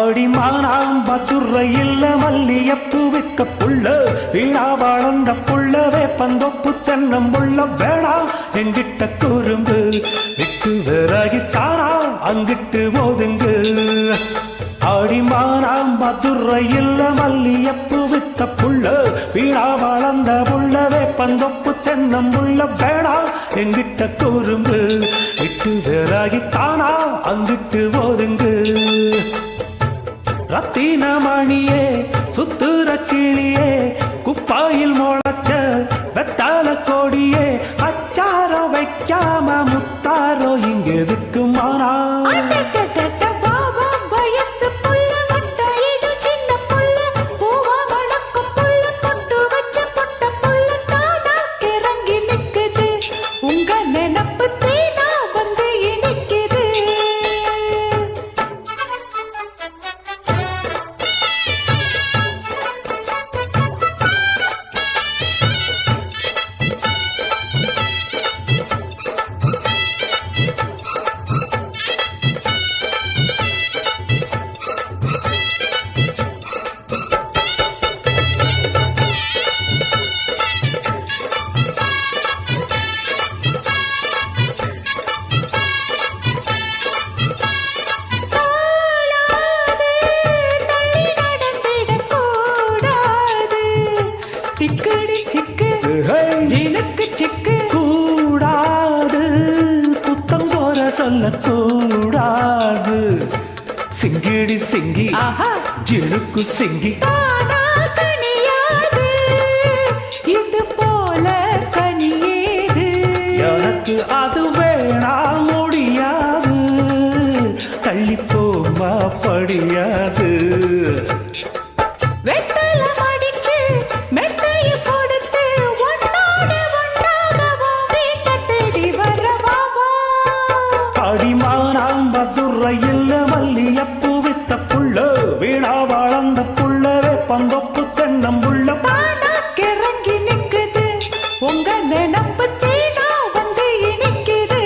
ஆடி மானாம்பதுரை இல்ல மல்லியப்பு வித்த புள்ள வீணா வளர்ந்த புள்ள வேப்பந்தொப்பு தென்னம்புள்ள வேணா எங்கிட்ட குறும்பு விட்டு விறகித்தானா அங்கிட்டு போதுங்கு ஆடி மானாம்பதுரை இல்ல மல்லியப்பு வித்த புள்ள வீணா வளர்ந்த புள்ள வேப்பந்தொப்பு தென்னம்புள்ள வேணா எங்கிட்ட குறும்பு விட்டு விறகித்தானா அங்கிட்டு போதுங்கு ரத்தின மணியே சுத்துற கிளியே குப்பாயில் முளைச்ச வெத்தால கோடியே அச்சாரம் வைக்காம முத்தாரோ இங்க இருக்குமானா கூடாது புத்தம் போற சொல்ல கூடாது சிங்கிடி சிங்கி ஜிழுக்கு சிங்கி இது போல கனியேது எனக்கு அது வேணா முடியாது தள்ளி போமா படியாது அடிமானாம்பதுரை இல்ல மல்லியப்பு வித்த புள்ள வீணா வளர்ந்த புள்ள வேப்பந்தொப்பு தென்னம்புள்ள கிறங்கி நிக்குது உங்க நினப்பு தேனா வந்து இனிக்குது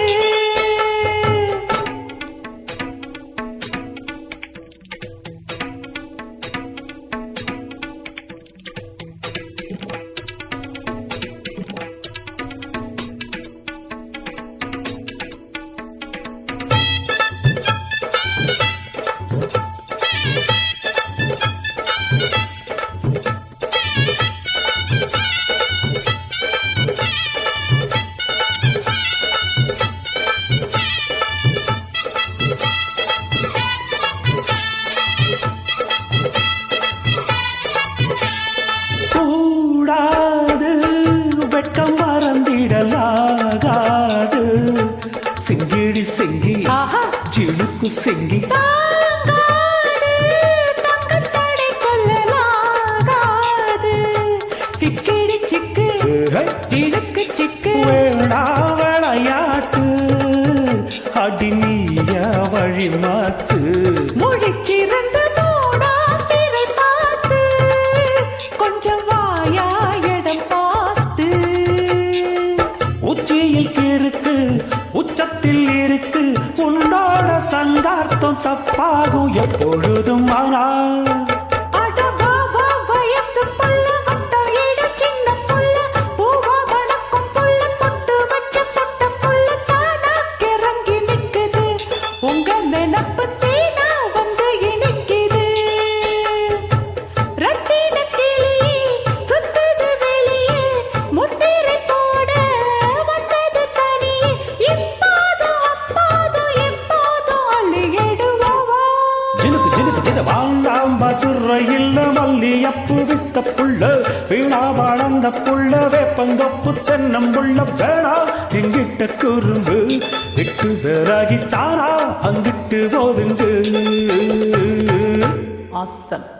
வெட்கம் மறந்திடலாகாது சிங்கிடி சிங்கி ஜிழுக்கு சிங்கி வேணா விளையாட்டு அடி நீய வழி மாத்து முடிச்சிருந்த கொஞ்சம் வாயா இடம் பார்த்து உச்சியில் இருக்கு உச்சத்தில் இருக்கு உன்னோட சங்கார்த்தம் தப்பாகும் எப்பொழுதும் ஆனா வாண்டாம்பதுரை இல்ல மல்லியப்பு வித்த புள்ள வீணா வளர்ந்த புள்ள வேப்பந்தொப்பு தென்னம்புள்ள வேணா எங்கிட்ட குறும்பு விட்டு விறகித்தானா அங்கிட்டு போதுங்கு awesome.